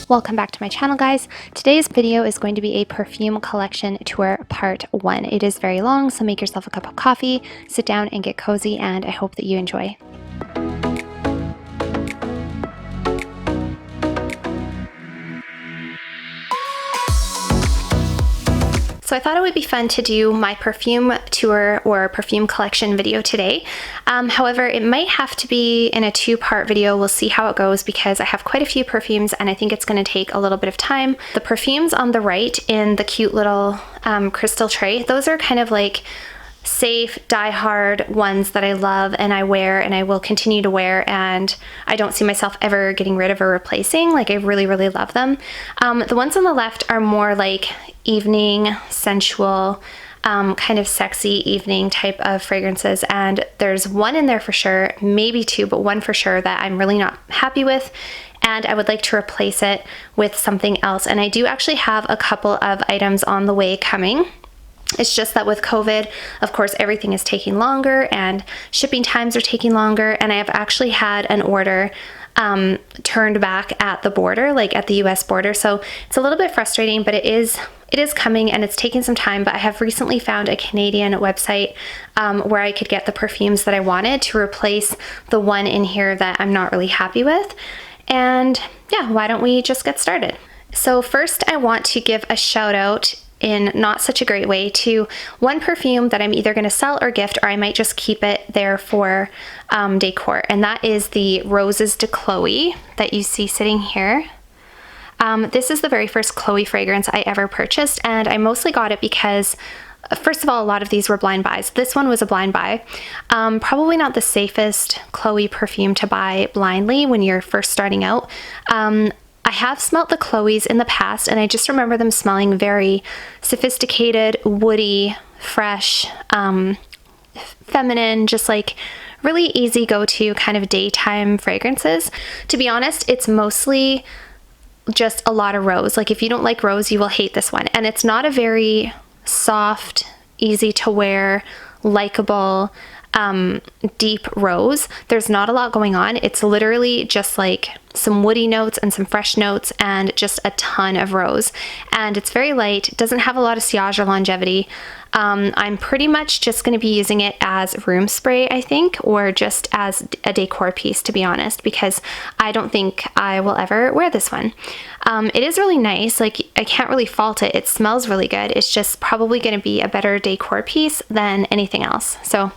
Welcome back to my channel, guys. Today's video is going to be a perfume collection tour part 1. It is very long, so make yourself a cup of coffee, sit down and get cozy, and I hope that you enjoy. So I thought it would be fun to do my perfume tour or perfume collection video today. However, it might have to be in a 2-part video. We'll see how it goes because I have quite a few perfumes and I think it's going to take a little bit of time. The perfumes on the right in the cute little crystal tray, those are kind of like safe, die-hard ones that I love and I wear and I will continue to wear, and I don't see myself ever getting rid of or replacing. Like, I really, really love them. The ones on the left are more like evening, sensual, kind of sexy evening type of fragrances, and there's one in there for sure, maybe 2, but one for sure that I'm really not happy with, and I would like to replace it with something else. And I do actually have a couple of items on the way coming. It's just that with COVID, of course, everything is taking longer and shipping times are taking longer, and I have actually had an order turned back at the border, like at the US border. So it's a little bit frustrating, but it is coming and it's taking some time. But I have recently found a Canadian website where I could get the perfumes that I wanted to replace the one in here that I'm not really happy with. And yeah, why don't we just get started? So first, I want to give a shout out in not such a great way to one perfume that I'm either going to sell or gift, or I might just keep it there for decor, and that is the Roses de Chloe that you see sitting here. This is the very first Chloe fragrance I ever purchased, and I mostly got it because, first of all, a lot of these were blind buys. This one was a blind buy. Probably not the safest Chloe perfume to buy blindly when you're first starting out. I have smelt the Chloes in the past, and I just remember them smelling very sophisticated, woody, fresh, feminine, just like really easy go-to kind of daytime fragrances. To be honest, it's mostly just a lot of rose. Like, if you don't like rose, you will hate this one. And it's not a very soft, easy to wear, likable, deep rose. There's not a lot going on. It's literally just like some woody notes and some fresh notes and just a ton of rose. And it's very light. It doesn't have a lot of sillage or longevity. I'm pretty much just going to be using it as room spray, I think, or just as a decor piece, to be honest, because I don't think I will ever wear this one. It is really nice. Like, I can't really fault it. It smells really good. It's just probably going to be a better decor piece than anything else. So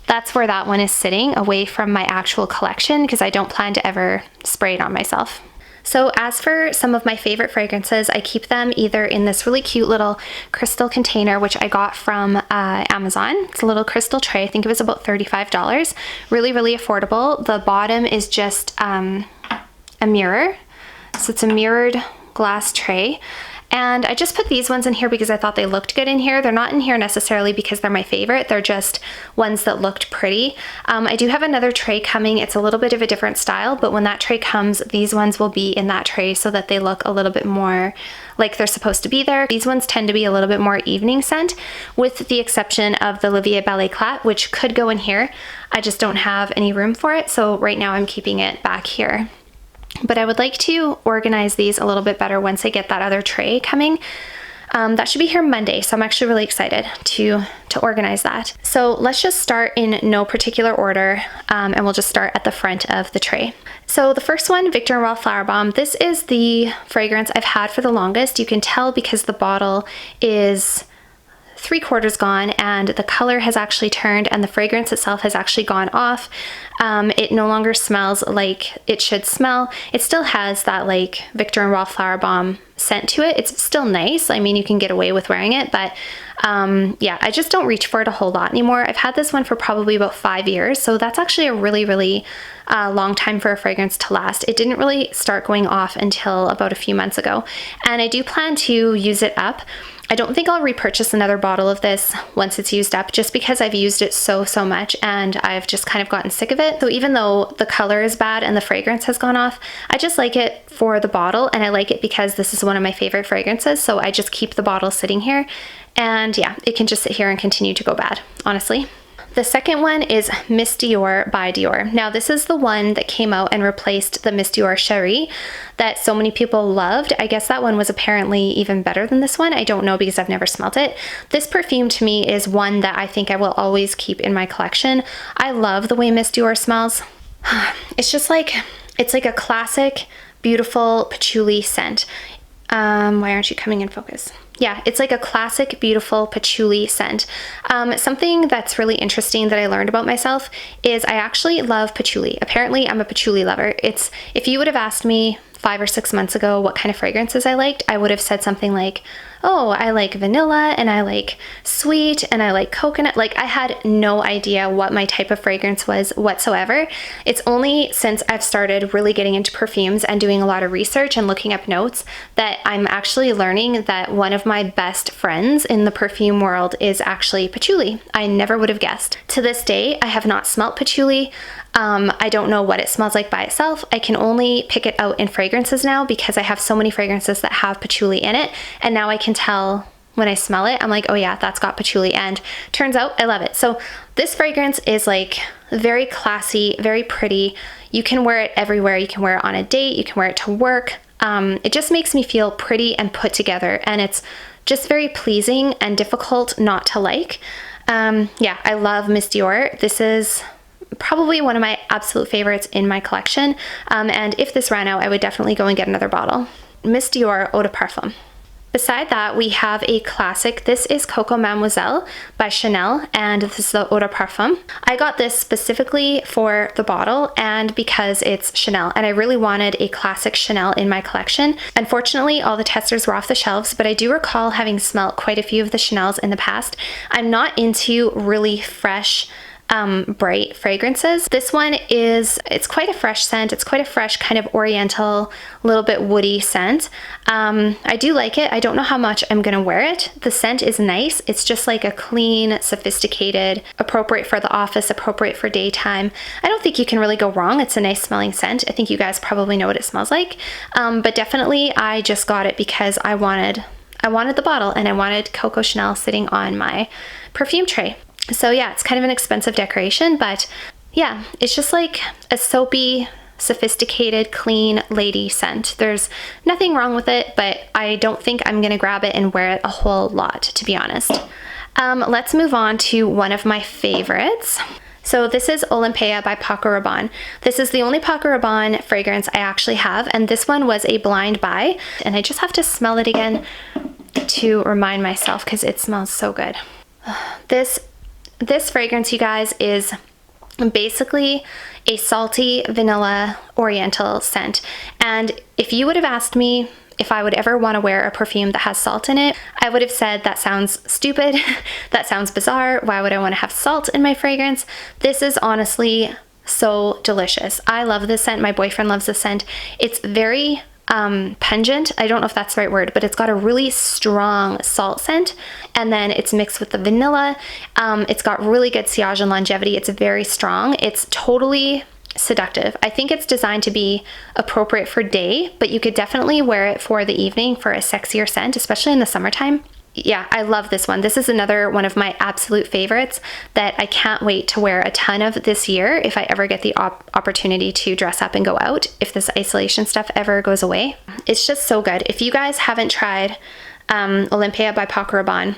that's where that one is sitting, away from my actual collection, because I don't plan to ever spray it on myself. So as for some of my favorite fragrances, I keep them either in this really cute little crystal container, which I got from Amazon. It's a little crystal tray. I think it was about $35. Really, really affordable. The bottom is just a mirror. So it's a mirrored glass tray. And I just put these ones in here because I thought they looked good in here. They're not in here necessarily because they're my favorite. They're just ones that looked pretty. I do have another tray coming. It's a little bit of a different style, but when that tray comes, these ones will be in that tray so that they look a little bit more like they're supposed to be there. These ones tend to be a little bit more evening scent, with the exception of the La Vie Belle Eclat, which could go in here. I just don't have any room for it, so right now I'm keeping it back here. But I would like to organize these a little bit better once I get that other tray coming. That should be here Monday, so I'm actually really excited to organize that. So let's just start in no particular order, and we'll just start at the front of the tray. So the first one, Viktor and Rolf Flowerbomb. This is the fragrance I've had for the longest. You can tell because the bottle is 3/4 gone and the color has actually turned and the fragrance itself has actually gone off. It no longer smells like it should smell. It still has that like Viktor and Rolf Flowerbomb scent to it. It's still nice. I mean, you can get away with wearing it, but yeah, I just don't reach for it a whole lot anymore. I've had this one for probably about 5 years, so that's actually a really, really long time for a fragrance to last. It didn't really start going off until about a few months ago, and I do plan to use it up. I don't think I'll repurchase another bottle of this once it's used up, just because I've used it so much and I've just kind of gotten sick of it. So even though the color is bad and the fragrance has gone off, I just like it for the bottle, and I like it because this is one of my favorite fragrances, so I just keep the bottle sitting here, and yeah, it can just sit here and continue to go bad, honestly. The second one is Miss Dior by Dior. Now this is the one that came out and replaced the Miss Dior Cherie that so many people loved. I guess that one was apparently even better than this one. I don't know because I've never smelt it. This perfume to me is one that I think I will always keep in my collection. I love the way Miss Dior smells. It's just like, it's like a classic, beautiful patchouli scent. Why aren't you coming in focus? Yeah, it's like a classic, beautiful patchouli scent. Something that's really interesting that I learned about myself is I actually love patchouli. Apparently, I'm a patchouli lover. If you would have asked me 5 or 6 months ago what kind of fragrances I liked, I would have said something like, oh, I like vanilla and I like sweet and I like coconut. Like, I had no idea what my type of fragrance was whatsoever. It's only since I've started really getting into perfumes and doing a lot of research and looking up notes that I'm actually learning that one of my best friends in the perfume world is actually patchouli. I never would have guessed. To this day, I have not smelt patchouli. I don't know what it smells like by itself. I can only pick it out in fragrances now because I have so many fragrances that have patchouli in it, and now I can tell when I smell it. I'm like, oh yeah, that's got patchouli, and turns out I love it. So this fragrance is like very classy, very pretty. You can wear it everywhere. You can wear it on a date, you can wear it to work. It just makes me feel pretty and put together, and it's just very pleasing and difficult not to like. Yeah, I love Miss Dior. This is probably one of my absolute favorites in my collection, and if this ran out, I would definitely go and get another bottle. Miss Dior Eau de Parfum. Beside that, we have a classic. This is Coco Mademoiselle by Chanel, and this is the Eau de Parfum. I got this specifically for the bottle and because it's Chanel, and I really wanted a classic Chanel in my collection. Unfortunately, all the testers were off the shelves, but I do recall having smelt quite a few of the Chanels in the past. I'm not into really fresh, bright fragrances. This one it's quite a fresh scent. It's quite a fresh kind of oriental, little bit woody scent. I do like it. I don't know how much I'm gonna wear it. The scent is nice. It's just like a clean, sophisticated, appropriate for the office, appropriate for daytime. I don't think you can really go wrong. It's a nice smelling scent. I think you guys probably know what it smells like. But definitely I just got it because I wanted the bottle and I wanted Coco Chanel sitting on my perfume tray. So yeah, it's kind of an expensive decoration, but yeah, it's just like a soapy, sophisticated, clean lady scent. There's nothing wrong with it, but I don't think I'm gonna grab it and wear it a whole lot, to be honest. Let's move on to one of my favorites. So this is Olympea by Paco Rabanne. This is the only Paco Rabanne fragrance I actually have, and this one was a blind buy, and I just have to smell it again to remind myself because it smells so good. This fragrance, you guys, is basically a salty vanilla oriental scent. And if you would have asked me if I would ever want to wear a perfume that has salt in it, I would have said that sounds stupid, that sounds bizarre, why would I want to have salt in my fragrance? This is honestly so delicious. I love this scent. My boyfriend loves this scent. It's very pungent. I don't know if that's the right word, but it's got a really strong salt scent, and then it's mixed with the vanilla. It's got really good sillage and longevity. It's very strong. It's totally seductive. I think it's designed to be appropriate for day, but you could definitely wear it for the evening for a sexier scent, especially in the summertime. Yeah, I love this one. This is another one of my absolute favorites that I can't wait to wear a ton of this year if I ever get the opportunity to dress up and go out, if this isolation stuff ever goes away. It's just so good. If you guys haven't tried Olympea by Paco Rabanne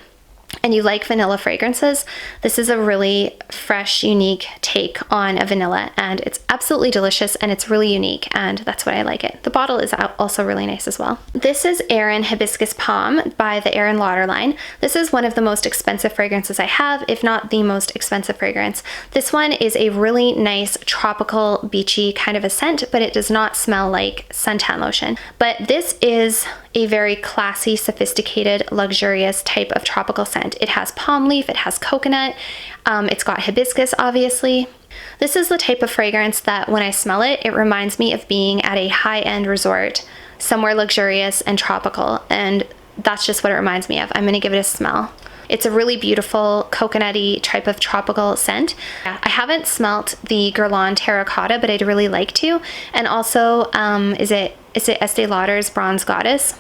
and you like vanilla fragrances, this is a really fresh, unique take on a vanilla, and it's absolutely delicious and it's really unique, and that's why I like it. The bottle is also really nice as well. This is Erin Hibiscus Palm by the Erin Lauder line. This is one of the most expensive fragrances I have, if not the most expensive fragrance. This one is a really nice tropical, beachy kind of a scent, but it does not smell like suntan lotion. But this is a very classy, sophisticated, luxurious type of tropical scent. It has palm leaf, it has coconut, it's got hibiscus, obviously. This is the type of fragrance that when I smell it, it reminds me of being at a high-end resort, somewhere luxurious and tropical, and that's just what it reminds me of. I'm gonna give it a smell. It's a really beautiful coconutty type of tropical scent. I haven't smelt the Guerlain Terracotta, but I'd really like to. And also, is it Estee Lauder's Bronze Goddess?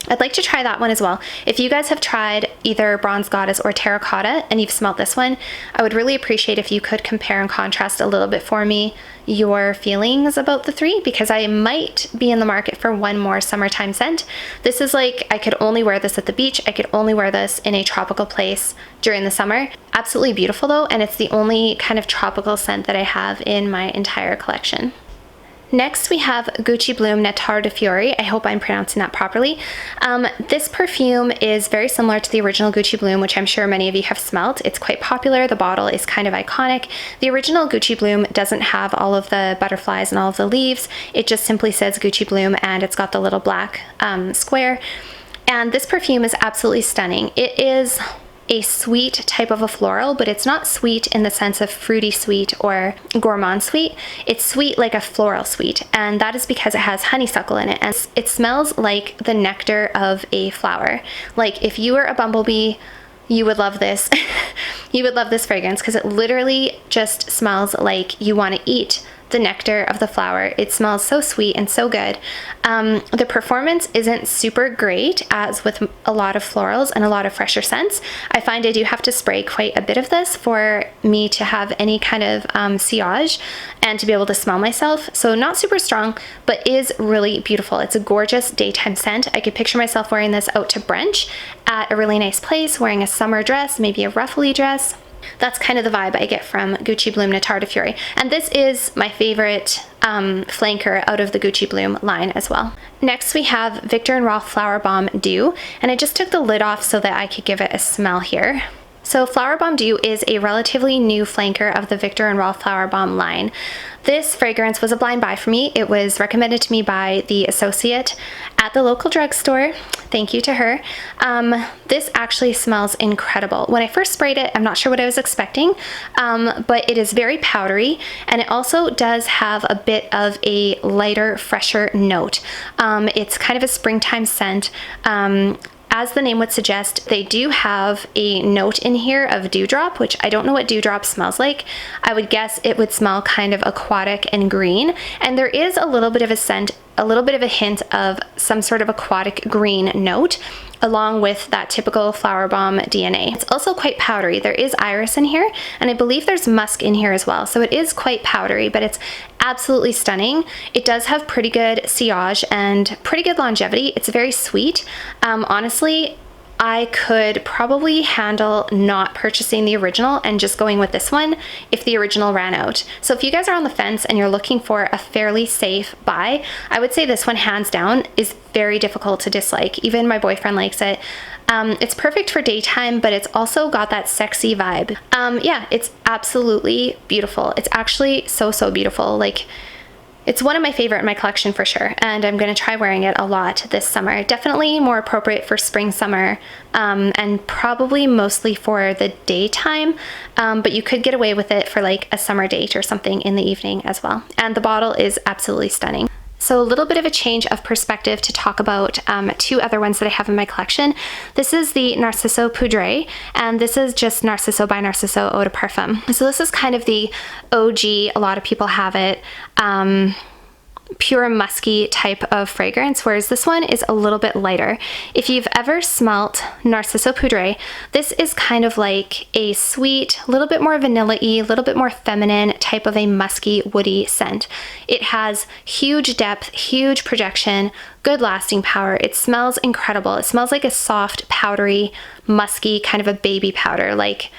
I'd like to try that one as well. If you guys have tried either Bronze Goddess or Terracotta and you've smelled this one, I would really appreciate if you could compare and contrast a little bit for me your feelings about the three, because I might be in the market for one more summertime scent. This is like, I could only wear this at the beach. I could only wear this in a tropical place during the summer. Absolutely beautiful though, and it's the only kind of tropical scent that I have in my entire collection. Next, we have Gucci Bloom Nettare de Fiori. I hope I'm pronouncing that properly. This perfume is very similar to the original Gucci Bloom, which I'm sure many of you have smelt. It's quite popular. The bottle is kind of iconic. The original Gucci Bloom doesn't have all of the butterflies and all of the leaves. It just simply says Gucci Bloom, and it's got the little black square. And this perfume is absolutely stunning. It is a sweet type of a floral, but it's not sweet in the sense of fruity sweet or gourmand sweet. It's sweet like a floral sweet, and that is because it has honeysuckle in it, and it smells like the nectar of a flower. Like if you were a bumblebee, you would love this. You would love this fragrance because it literally just smells like you want to eat the nectar of the flower. It smells so sweet and so good. The performance isn't super great, as with a lot of florals and a lot of fresher scents. I find I do have to spray quite a bit of this for me to have any kind of sillage and to be able to smell myself. So not super strong, but is really beautiful. It's a gorgeous daytime scent. I could picture myself wearing this out to brunch at a really nice place, wearing a summer dress, maybe a ruffly dress. That's kind of the vibe I get from Gucci Bloom Nettare de Fiori. And this is my favorite flanker out of the Gucci Bloom line as well. Next we have Viktor and Rolf Flowerbomb Dew, and I just took the lid off so that I could give it a smell here. So Flowerbomb Dew is a relatively new flanker of the Viktor and Rolf Flowerbomb line. This fragrance was a blind buy for me. It was recommended to me by the associate at the local drugstore. Thank you to her. This actually smells incredible. When I first sprayed it, I'm not sure what I was expecting, but it is very powdery, and it also does have a bit of a lighter, fresher note. It's kind of a springtime scent. As the name would suggest, they do have a note in here of dewdrop, which I don't know what dewdrop smells like. I would guess it would smell kind of aquatic and green. And there is a little bit of a scent, a little bit of a hint of some sort of aquatic green note, along with that typical Flowerbomb DNA. It's also quite powdery. There is iris in here, and I believe there's musk in here as well. So it is quite powdery, but it's absolutely stunning. It does have pretty good sillage and pretty good longevity. It's very sweet. Honestly, I could probably handle not purchasing the original and just going with this one if the original ran out. So if you guys are on the fence and you're looking for a fairly safe buy, I would say this one hands down is very difficult to dislike. Even my boyfriend likes it. It's perfect for daytime, but it's also got that sexy vibe. Yeah, it's absolutely beautiful. It's actually so beautiful. Like, it's one of my favorite in my collection for sure, and I'm going to try wearing it a lot this summer. Definitely more appropriate for spring, summer, and probably mostly for the daytime, but you could get away with it for like a summer date or something in the evening as well. And the bottle is absolutely stunning. So a little bit of a change of perspective to talk about two other ones that I have in my collection. This is the Narciso Poudree, and this is just Narciso by Narciso Eau de Parfum. So this is kind of the OG, a lot of people have it, pure musky type of fragrance, whereas this one is a little bit lighter. If you've ever smelt Narciso Poudree, this is kind of like a sweet, a little bit more vanilla-y, a little bit more feminine type of a musky, woody scent. It has huge depth, huge projection, good lasting power. It smells incredible. It smells like a soft, powdery, musky, kind of a baby powder, like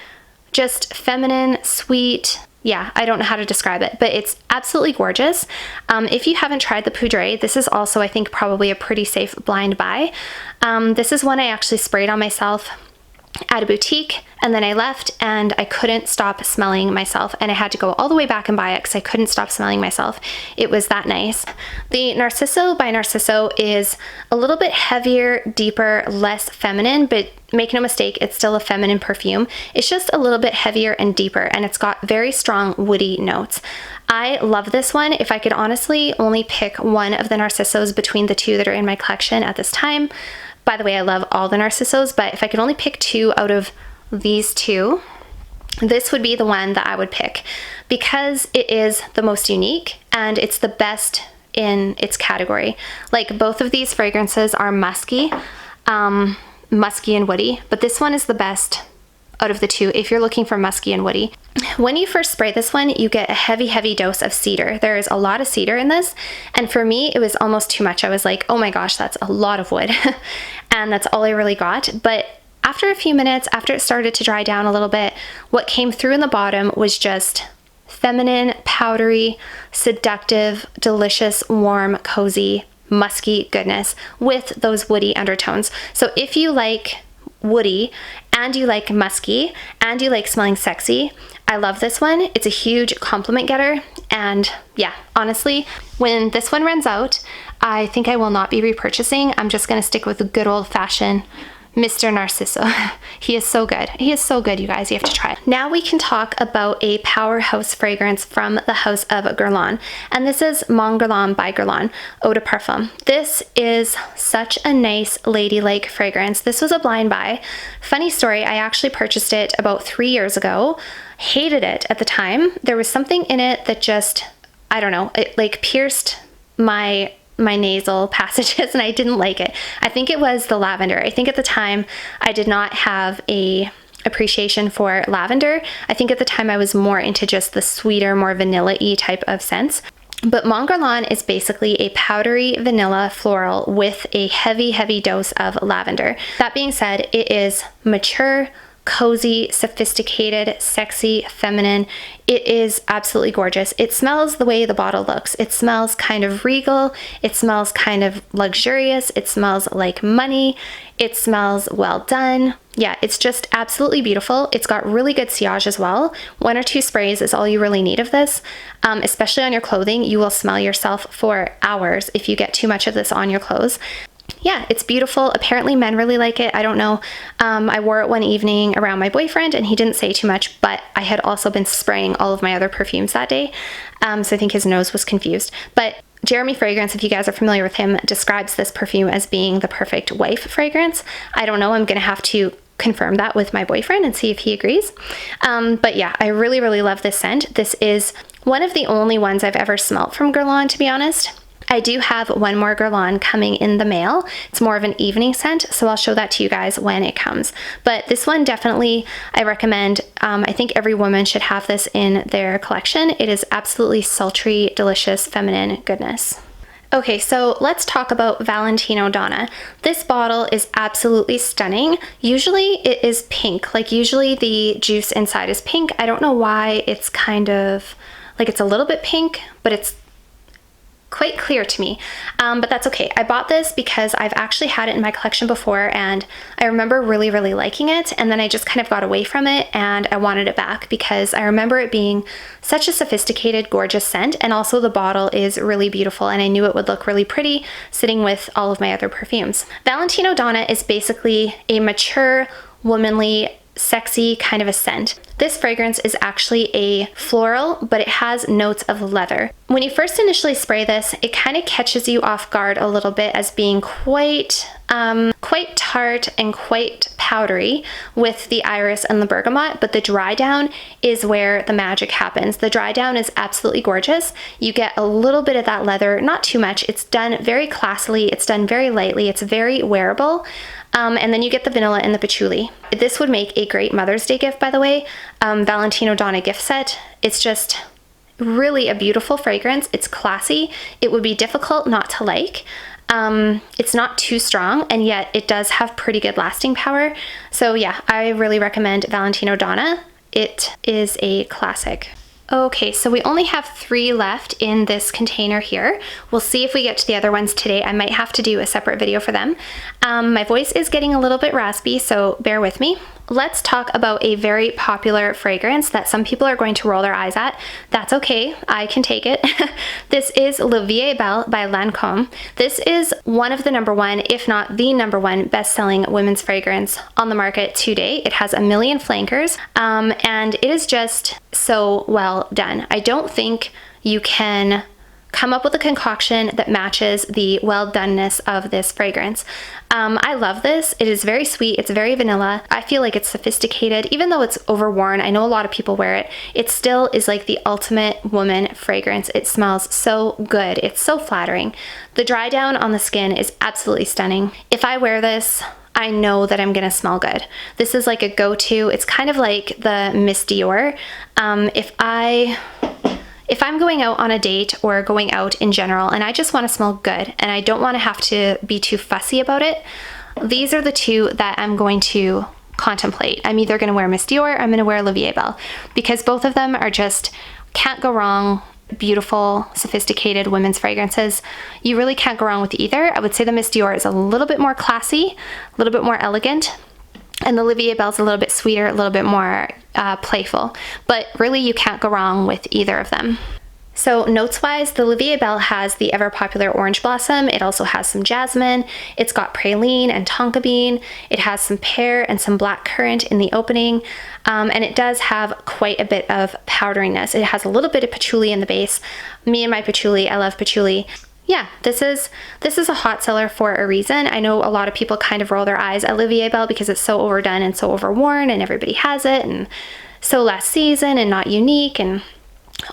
just feminine, sweet. Yeah, I don't know how to describe it, but it's absolutely gorgeous. If you haven't tried the Poudree, this is also, I think, probably a pretty safe blind buy. This is one I actually sprayed on myself at a boutique, and then I left and I couldn't stop smelling myself, and I had to go all the way back and buy it because I couldn't stop smelling myself. It was that nice. The Narciso by Narciso is a little bit heavier, deeper, less feminine, but make no mistake, it's still a feminine perfume. It's just a little bit heavier and deeper, and it's got very strong woody notes. I love this one. If I could honestly only pick one of the Narcisos between the two that are in my collection at this time, by the way, I love all the Narcisos, but if I could only pick two out of these two, this would be the one that I would pick because it is the most unique and it's the best in its category. Like both of these fragrances are musky, musky and woody, but this one is the best out of the two if you're looking for musky and woody. When you first spray this one, you get a heavy dose of cedar. There is a lot of cedar in this, and for me it was almost too much. I was like, oh my gosh, that's a lot of wood. And that's all I really got. But after a few minutes, after it started to dry down a little bit, what came through in the bottom was just feminine, powdery, seductive, delicious, warm, cozy, musky goodness with those woody undertones. So if you like woody and you like musky and you like smelling sexy, I love this one. It's a huge compliment getter. And yeah, honestly, when this one runs out, I think I will not be repurchasing. I'm just going to stick with the good old fashioned Mr. Narciso. He is so good. He is so good, you guys. You have to try it. Now we can talk about a powerhouse fragrance from the house of Guerlain. And this is Mon Guerlain by Guerlain Eau de Parfum. This is such a nice ladylike fragrance. This was a blind buy. Funny story, I actually purchased it about 3 years ago. Hated it at the time. There was something in it that just, I don't know, it like pierced my nasal passages and I didn't like it. I think it was the lavender. I think at the time I did not have a appreciation for lavender. I think at the time I was more into just the sweeter, more vanilla-y type of scents. But Mon Guerlain is basically a powdery vanilla floral with a heavy dose of lavender. That being said, it is mature, cozy, sophisticated, sexy, feminine. It is absolutely gorgeous. It smells the way the bottle looks. It smells kind of regal. It smells kind of luxurious. It smells like money. It smells well done. Yeah, it's just absolutely beautiful. It's got really good sillage as well. 1 or 2 sprays is all you really need of this, especially on your clothing. You will smell yourself for hours if you get too much of this on your clothes. Yeah, it's beautiful. Apparently men really like it. I don't know. I wore it one evening around my boyfriend and he didn't say too much, but I had also been spraying all of my other perfumes that day. So I think his nose was confused. But Jeremy Fragrance, if you guys are familiar with him, describes this perfume as being the perfect wife fragrance. I don't know. I'm going to have to confirm that with my boyfriend and see if he agrees. But yeah, I really love this scent. This is one of the only ones I've ever smelt from Guerlain, to be honest. I do have one more Guerlain coming in the mail. It's more of an evening scent, so I'll show that to you guys when it comes. But this one definitely I recommend. I think every woman should have this in their collection. It is absolutely sultry, delicious, feminine goodness. Okay, so let's talk about Valentino Donna. This bottle is absolutely stunning. Usually it is pink, like usually the juice inside is pink. I don't know why it's kind of, like it's a little bit pink, but it's quite clear to me, but that's okay. I bought this because I've actually had it in my collection before and I remember really liking it, and then I just kind of got away from it and I wanted it back because I remember it being such a sophisticated, gorgeous scent, and also the bottle is really beautiful and I knew it would look really pretty sitting with all of my other perfumes. Valentino Donna is basically a mature, womanly, sexy kind of a scent. This fragrance is actually a floral, but it has notes of leather. When you first initially spray this, it kind of catches you off guard a little bit as being quite tart and quite powdery with the iris and the bergamot, but the dry down is where the magic happens. The dry down is absolutely gorgeous. You get a little bit of that leather, not too much. It's done very classily, it's done very lightly, it's very wearable. And then you get the vanilla and the patchouli. This would make a great Mother's Day gift, by the way. Valentino Donna gift set. It's just really a beautiful fragrance. It's classy. It would be difficult not to like. It's not too strong, and yet it does have pretty good lasting power. So yeah, I really recommend Valentino Donna. It is a classic. Okay, so we only have 3 left in this container here. We'll see if we get to the other ones today. I might have to do a separate video for them. My voice is getting a little bit raspy, so bear with me. Let's talk about a very popular fragrance that some people are going to roll their eyes at. That's okay, I can take it. This is La Vie est Belle by Lancome. This is one of the #1, if not the #1 best-selling women's fragrance on the market today. It has 1 million flankers, and it is just so well done. I don't think you can come up with a concoction that matches the well-doneness of this fragrance. I love this. It is very sweet. It's very vanilla. I feel like it's sophisticated. Even though it's overworn, I know a lot of people wear it, it still is like the ultimate woman fragrance. It smells so good. It's so flattering. The dry down on the skin is absolutely stunning. If I wear this, I know that I'm gonna smell good. This is like a go-to. It's kind of like the Miss Dior. If I'm going out on a date or going out in general and I just want to smell good and I don't want to have to be too fussy about it, these are the two that I'm going to contemplate. I'm either going to wear Miss Dior or I'm going to wear La Vie Belle, because both of them are just, can't go wrong, beautiful, sophisticated women's fragrances. You really can't go wrong with either. I would say the Miss Dior is a little bit more classy, a little bit more elegant, and the La Vie Belle is a little bit sweeter, a little bit more playful, but really you can't go wrong with either of them. So notes wise, the La Vie Belle has the ever popular orange blossom. It also has some jasmine. It's got praline and tonka bean. It has some pear and some black currant in the opening. And it does have quite a bit of powderiness. It has a little bit of patchouli in the base. Me and my patchouli, I love patchouli. Yeah, this is a hot seller for a reason. I know a lot of people kind of roll their eyes at La Vie Belle because it's so overdone and so overworn and everybody has it and so last season and not unique and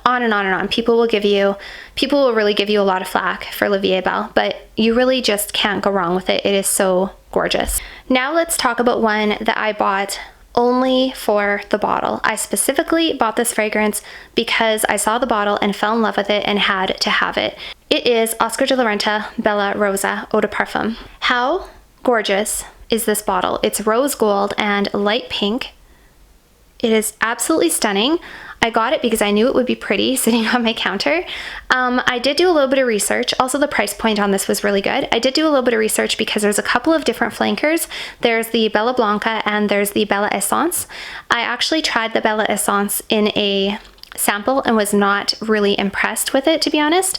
on and on and on. People will really give you a lot of flack for La Vie Belle, but you really just can't go wrong with it. It is so gorgeous. Now let's talk about one that I bought only for the bottle. I specifically bought this fragrance because I saw the bottle and fell in love with it and had to have it. It is Oscar de la Renta Bella Rosa Eau de Parfum. How gorgeous is this bottle? It's rose gold and light pink. It is absolutely stunning. I got it because I knew it would be pretty sitting on my counter. I did do a little bit of research. Also, the price point on this was really good. I did do a little bit of research because there's a couple of different flankers. There's the Bella Blanca and there's the Bella Essence. I actually tried the Bella Essence in a sample and was not really impressed with it, to be honest.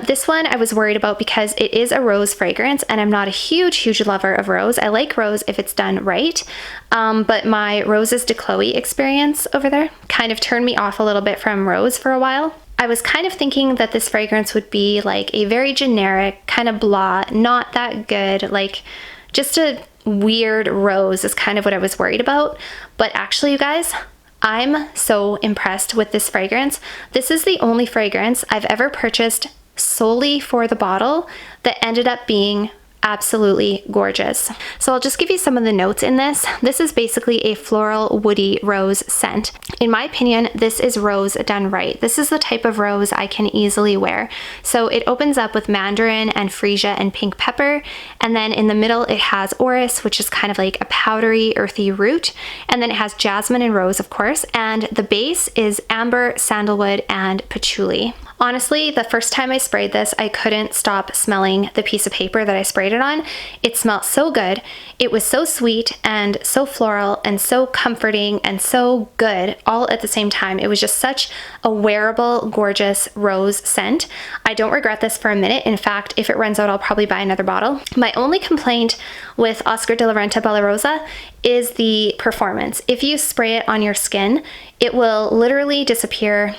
This one I was worried about because it is a rose fragrance and I'm not a huge lover of rose. I like rose if it's done right, but my Roses de Chloe experience over there kind of turned me off a little bit from rose for a while. I was kind of thinking that this fragrance would be like a very generic, kind of blah, not that good, like just a weird rose is kind of what I was worried about. But actually, you guys, I'm so impressed with this fragrance. This is the only fragrance I've ever purchased solely for the bottle that ended up being absolutely gorgeous. So I'll just give you some of the notes in this. This is basically a floral woody rose scent. In my opinion, this is rose done right. This is the type of rose I can easily wear. So it opens up with mandarin and freesia and pink pepper, and then in the middle it has orris, which is kind of like a powdery earthy root, and then it has jasmine and rose, of course, and the base is amber, sandalwood, and patchouli. Honestly, the first time I sprayed this, I couldn't stop smelling the piece of paper that I sprayed it on. It smelled so good. It was so sweet and so floral and so comforting and so good all at the same time. It was just such a wearable, gorgeous rose scent. I don't regret this for a minute. In fact, if it runs out, I'll probably buy another bottle. My only complaint with Oscar de la Renta Bella Rosa is the performance. If you spray it on your skin, it will literally disappear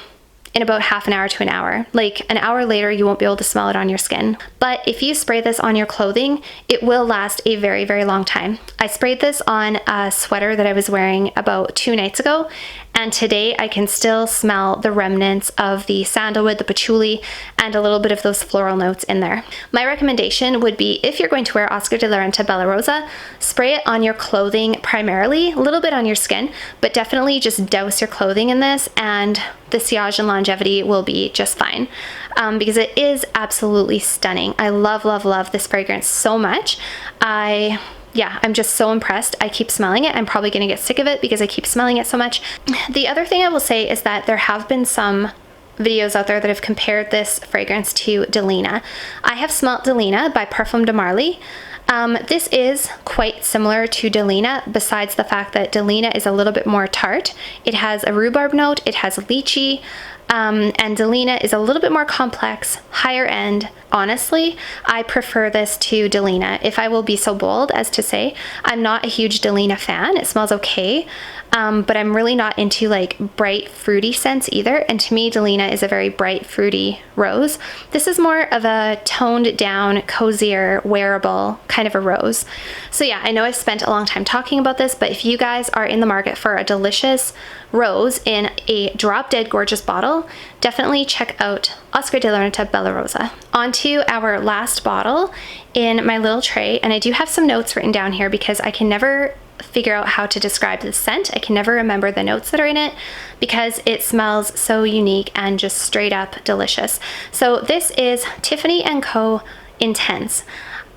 in about half an hour to an hour. Like an hour later, you won't be able to smell it on your skin. But if you spray this on your clothing, it will last a very, very long time. I sprayed this on a sweater that I was wearing about 2 nights ago, and today I can still smell the remnants of the sandalwood, the patchouli, and a little bit of those floral notes in there. My recommendation would be, if you're going to wear Oscar de la Renta Bella Rosa, spray it on your clothing primarily, a little bit on your skin, but definitely just douse your clothing in this and the sillage and longevity will be just fine, because it is absolutely stunning. I love, love, love this fragrance so much. I'm just so impressed. I keep smelling it. I'm probably gonna get sick of it because I keep smelling it so much. The other thing I will say is that there have been some videos out there that have compared this fragrance to Delina. I have smelt Delina by Parfum de Marly. This is quite similar to Delina, besides the fact that Delina is a little bit more tart. It has a rhubarb note, it has lychee, and Delina is a little bit more complex, higher end. Honestly, I prefer this to Delina, if I will be so bold as to say. I'm not a huge Delina fan. It smells okay, but I'm really not into like bright fruity scents either, and to me Delina is a very bright fruity rose. This is more of a toned down, cozier, wearable kind of a rose. So yeah, I know I've spent a long time talking about this, but if you guys are in the market for a delicious rose in a drop dead gorgeous bottle, definitely check out Oscar de la Renta Bella Rosa. On to our last bottle in my little tray, and I do have some notes written down here because I can never figure out how to describe the scent. I can never remember the notes that are in it because it smells so unique and just straight up delicious. So this is Tiffany Co Intense.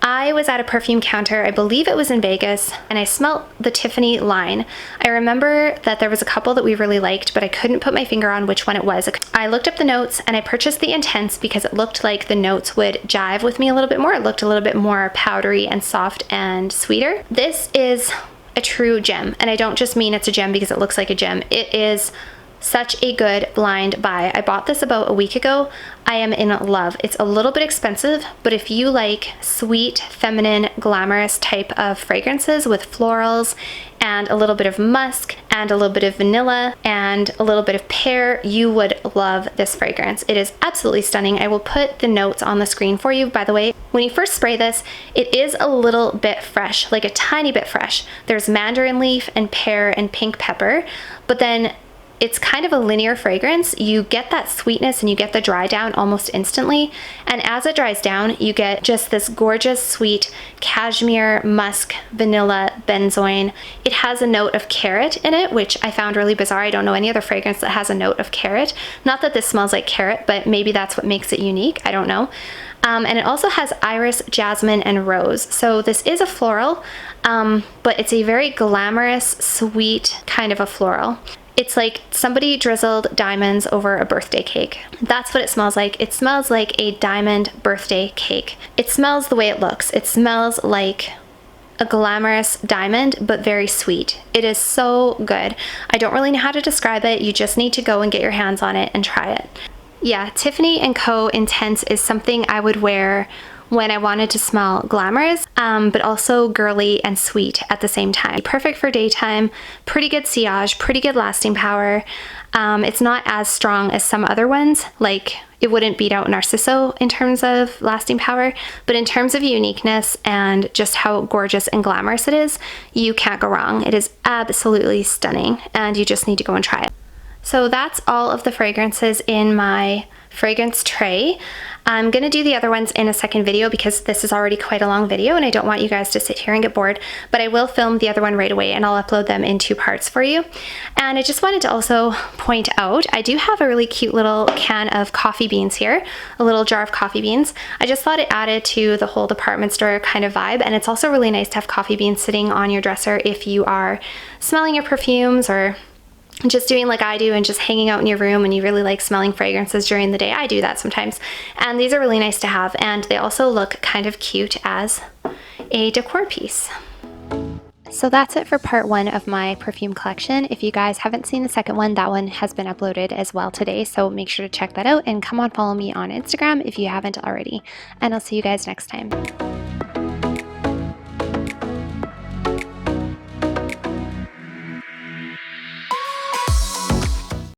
I was at a perfume counter, I believe it was in Vegas, and I smelled the Tiffany line. I remember that there was a couple that we really liked, but I couldn't put my finger on which one it was. I looked up the notes and I purchased the Intense because it looked like the notes would jive with me a little bit more. It looked a little bit more powdery and soft and sweeter. This is a true gem, and I don't just mean it's a gem because it looks like a gem. It is such a good blind buy. I bought this about a week ago. I am in love. It's a little bit expensive, but if you like sweet, feminine, glamorous type of fragrances with florals and a little bit of musk and a little bit of vanilla and a little bit of pear, you would love this fragrance. It is absolutely stunning. I will put the notes on the screen for you. By the way, when you first spray this, it is a little bit fresh, like a tiny bit fresh. There's mandarin leaf and pear and pink pepper, but then it's kind of a linear fragrance. You get that sweetness and you get the dry down almost instantly. And as it dries down, you get just this gorgeous, sweet cashmere, musk, vanilla, benzoin. It has a note of carrot in it, which I found really bizarre. I don't know any other fragrance that has a note of carrot. Not that this smells like carrot, but maybe that's what makes it unique. I don't know. And it also has iris, jasmine, and rose. So this is a floral, but it's a very glamorous, sweet kind of a floral. It's like somebody drizzled diamonds over a birthday cake. That's what it smells like. It smells like a diamond birthday cake. It smells the way it looks. It smells like a glamorous diamond, but very sweet. It is so good. I don't really know how to describe it. You just need to go and get your hands on it and try it. Yeah, Tiffany Co Intense is something I would wear when I wanted to smell glamorous, but also girly and sweet at the same time. Perfect for daytime, pretty good sillage, pretty good lasting power. It's not as strong as some other ones, like it wouldn't beat out Narciso in terms of lasting power, but in terms of uniqueness and just how gorgeous and glamorous it is, you can't go wrong. It is absolutely stunning, and you just need to go and try it. So that's all of the fragrances in my fragrance tray. I'm gonna do the other ones in a second video because this is already quite a long video and I don't want you guys to sit here and get bored, but I will film the other one right away and I'll upload them in 2 parts for you. And I just wanted to also point out, I do have a really cute little can of coffee beans here, a little jar of coffee beans. I just thought it added to the whole department store kind of vibe, and it's also really nice to have coffee beans sitting on your dresser if you are smelling your perfumes or just doing like I do and just hanging out in your room and you really like smelling fragrances during the day. I do that sometimes. And these are really nice to have, and they also look kind of cute as a decor piece. So that's it for part 1 of my perfume collection. If you guys haven't seen the second one, that one has been uploaded as well today. So make sure to check that out and come on, follow me on Instagram if you haven't already. And I'll see you guys next time.